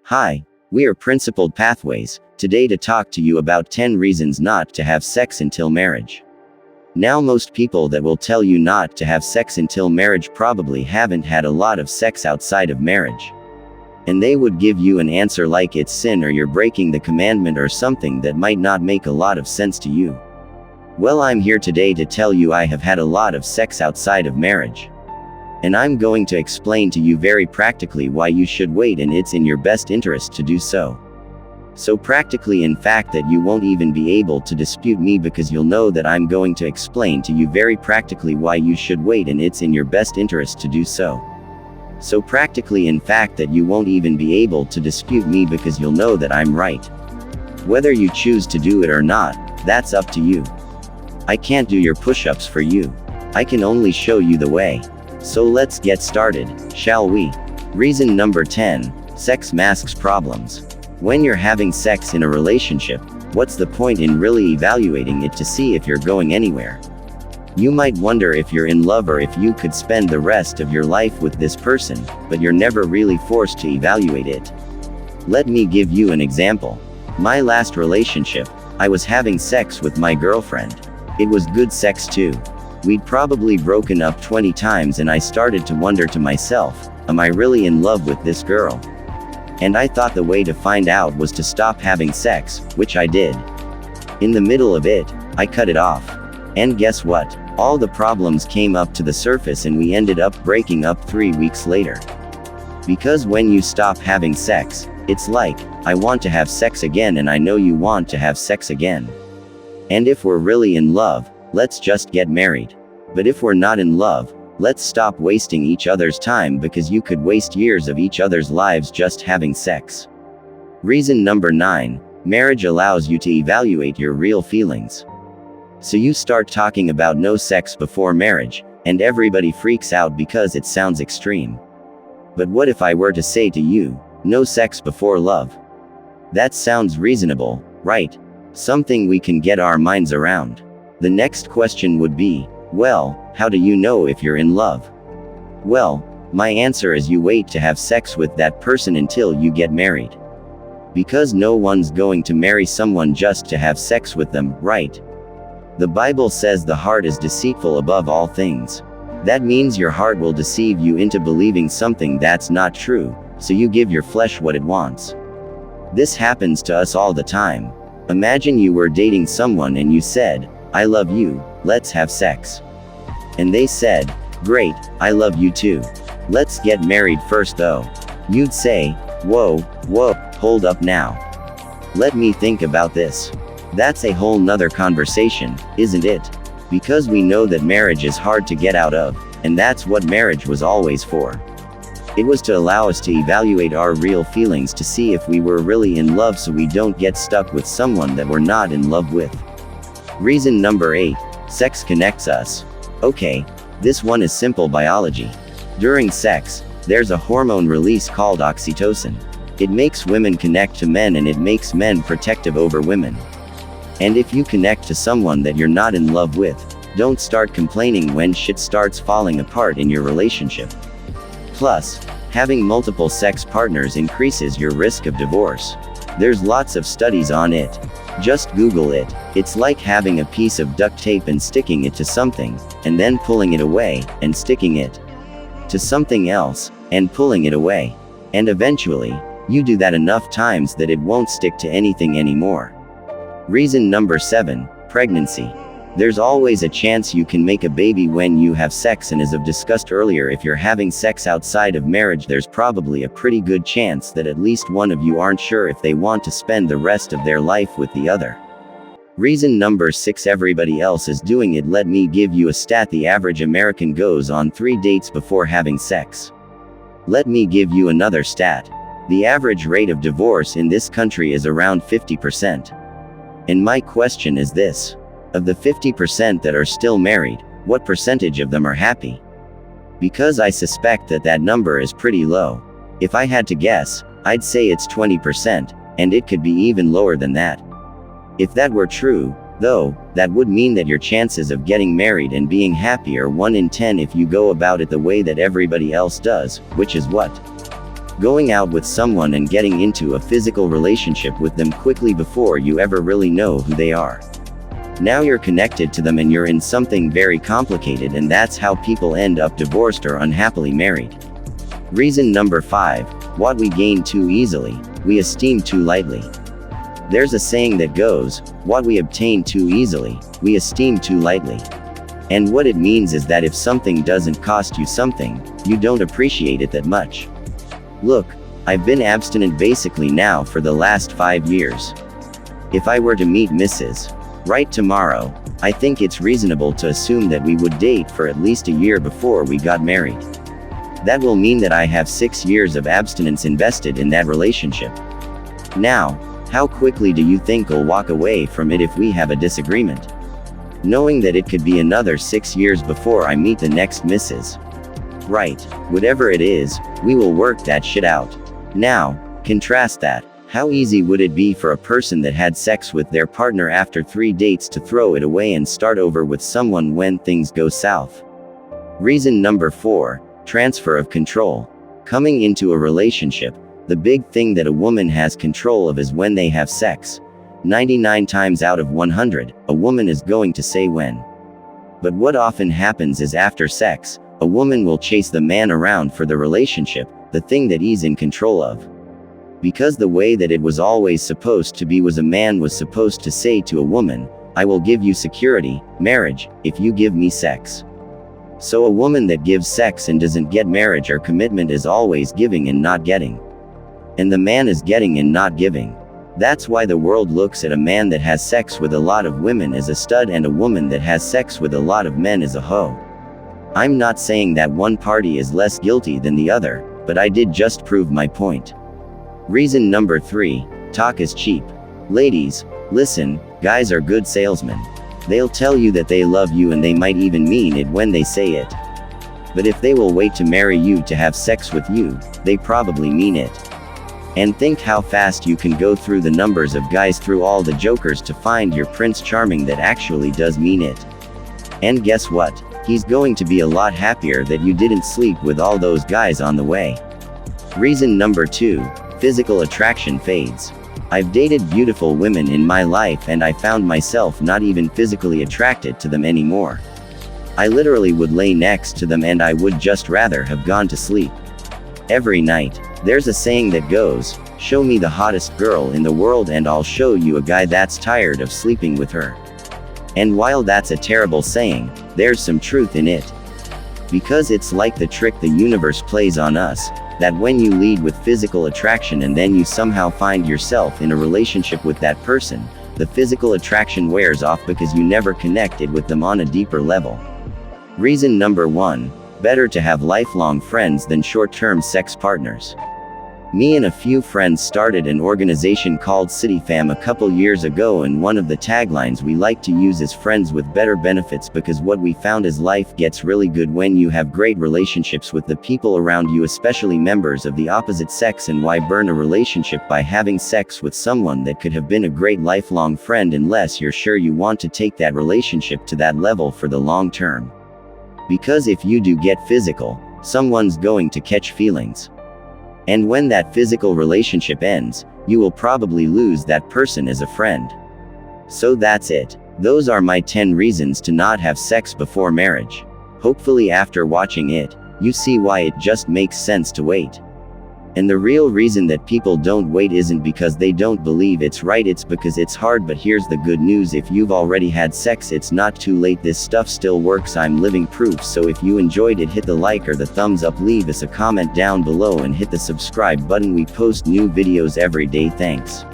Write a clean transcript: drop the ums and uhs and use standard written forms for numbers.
Hi, we are Principled Pathways, today to talk to you about 10 reasons not to have sex until marriage. Now most people that will tell you not to have sex until marriage probably haven't had a lot of sex outside of marriage. And they would give you an answer like it's sin or you're breaking the commandment or something that might not make a lot of sense to you. Well, I'm here today to tell you I have had a lot of sex outside of marriage. And I'm going to explain to you very practically why you should wait, and it's in your best interest to do so. So practically, in fact, that you won't even be able to dispute me because you'll know that I'm going to explain to you very practically why you should wait, and it's in your best interest to do so. So practically, in fact, that you won't even be able to dispute me because you'll know that I'm right. Whether you choose to do it or not, that's up to you. I can't do your push-ups for you. I can only show you the way. So let's get started, shall we? Reason number 10, sex masks problems. When you're having sex in a relationship, what's the point in really evaluating it to see if you're going anywhere? You might wonder if you're in love or if you could spend the rest of your life with this person, but you're never really forced to evaluate it. Let me give you an example. My last relationship, I was having sex with my girlfriend. It was good sex too. We'd probably broken up 20 times and I started to wonder to myself, am I really in love with this girl? And I thought the way to find out was to stop having sex, which I did. In the middle of it, I cut it off. And guess what? All the problems came up to the surface and we ended up breaking up 3 weeks later. Because when you stop having sex, it's like, I want to have sex again and I know you want to have sex again. And if we're really in love, let's just get married. But if we're not in love, let's stop wasting each other's time because you could waste years of each other's lives just having sex. Reason number 9, marriage allows you to evaluate your real feelings. So you start talking about no sex before marriage, and everybody freaks out because it sounds extreme. But what if I were to say to you, no sex before love? That sounds reasonable, right? Something we can get our minds around. The next question would be, well, how do you know if you're in love? Well, my answer is you wait to have sex with that person until you get married. Because no one's going to marry someone just to have sex with them, right? The Bible says the heart is deceitful above all things. That means your heart will deceive you into believing something that's not true, so you give your flesh what it wants. This happens to us all the time. Imagine you were dating someone and you said, I love you, let's have sex. And they said, great, I love you too. Let's get married first though. You'd say, whoa, hold up now. Let me think about this. That's a whole nother conversation, isn't it? Because we know that marriage is hard to get out of, and that's what marriage was always for. It was to allow us to evaluate our real feelings to see if we were really in love so we don't get stuck with someone that we're not in love with. Reason number 8, sex connects us. Okay, this one is simple biology. During sex, there's a hormone release called oxytocin. It makes women connect to men and it makes men protective over women. And if you connect to someone that you're not in love with, don't start complaining when shit starts falling apart in your relationship. Plus, having multiple sex partners increases your risk of divorce. There's lots of studies on it. Just Google it. It's like having a piece of duct tape and sticking it to something, and then pulling it away, and sticking it to something else, and pulling it away. And eventually, you do that enough times that it won't stick to anything anymore. Reason number 7, pregnancy. There's always a chance you can make a baby when you have sex, and as I've discussed earlier, if you're having sex outside of marriage, there's probably a pretty good chance that at least one of you aren't sure if they want to spend the rest of their life with the other. Reason number 6, everybody else is doing it. Let me give you a stat. The average American goes on 3 dates before having sex. Let me give you another stat. The average rate of divorce in this country is around 50%. And my question is this. Of the 50% that are still married, what percentage of them are happy? Because I suspect that that number is pretty low. If I had to guess, I'd say it's 20%, and it could be even lower than that. If that were true, though, that would mean that your chances of getting married and being happy are 1 in 10 if you go about it the way that everybody else does, which is what? Going out with someone and getting into a physical relationship with them quickly before you ever really know who they are. Now you're connected to them and you're in something very complicated, and that's how people end up divorced or unhappily married. Reason number 5. What we gain too easily, we esteem too lightly. There's a saying that goes, what we obtain too easily, we esteem too lightly. And what it means is that if something doesn't cost you something, you don't appreciate it that much. Look, I've been abstinent basically now for the last 5 years. If I were to meet Mrs. Right tomorrow, I think it's reasonable to assume that we would date for at least a year before we got married. That will mean that I have 6 years of abstinence invested in that relationship. Now, how quickly do you think I'll walk away from it if we have a disagreement? Knowing that it could be another 6 years before I meet the next Mrs. Right. Whatever it is, we will work that shit out. Now, contrast that. How easy would it be for a person that had sex with their partner after 3 dates to throw it away and start over with someone when things go south? Reason number 4. Transfer of control. Coming into a relationship, the big thing that a woman has control of is when they have sex. 99 times out of 100, a woman is going to say when. But what often happens is after sex, a woman will chase the man around for the relationship, the thing that he's in control of. Because the way that it was always supposed to be was a man was supposed to say to a woman, I will give you security, marriage, if you give me sex. So a woman that gives sex and doesn't get marriage or commitment is always giving and not getting. And the man is getting and not giving. That's why the world looks at a man that has sex with a lot of women as a stud and a woman that has sex with a lot of men as a hoe. I'm not saying that one party is less guilty than the other, but I did just prove my point. Reason number 3. Talk is cheap. Ladies, listen, guys are good salesmen. They'll tell you that they love you and they might even mean it when they say it. But if they will wait to marry you to have sex with you, they probably mean it. And think how fast you can go through the numbers of guys through all the jokers to find your Prince Charming that actually does mean it. And guess what? He's going to be a lot happier that you didn't sleep with all those guys on the way. Reason number 2. Physical attraction fades. I've dated beautiful women in my life and I found myself not even physically attracted to them anymore. I literally would lay next to them and I would just rather have gone to sleep. Every night, there's a saying that goes, show me the hottest girl in the world and I'll show you a guy that's tired of sleeping with her. And while that's a terrible saying, there's some truth in it. Because it's like the trick the universe plays on us, that when you lead with physical attraction and then you somehow find yourself in a relationship with that person, the physical attraction wears off because you never connected with them on a deeper level. Reason number 1. Better to have lifelong friends than short-term sex partners. Me and a few friends started an organization called CityFam a couple years ago, and one of the taglines we like to use is friends with better benefits, because what we found is life gets really good when you have great relationships with the people around you, especially members of the opposite sex, and why burn a relationship by having sex with someone that could have been a great lifelong friend unless you're sure you want to take that relationship to that level for the long term. Because if you do get physical, someone's going to catch feelings. And when that physical relationship ends, you will probably lose that person as a friend. So that's it. Those are my 10 reasons to not have sex before marriage. Hopefully after watching it, you see why it just makes sense to wait. And the real reason that people don't wait isn't because they don't believe it's right, it's because it's hard. But here's the good news: if you've already had sex, it's not too late. This stuff still works. I'm living proof. So if you enjoyed it, hit the like or the thumbs up, leave us a comment down below, and hit the subscribe button. We post new videos every day. Thanks.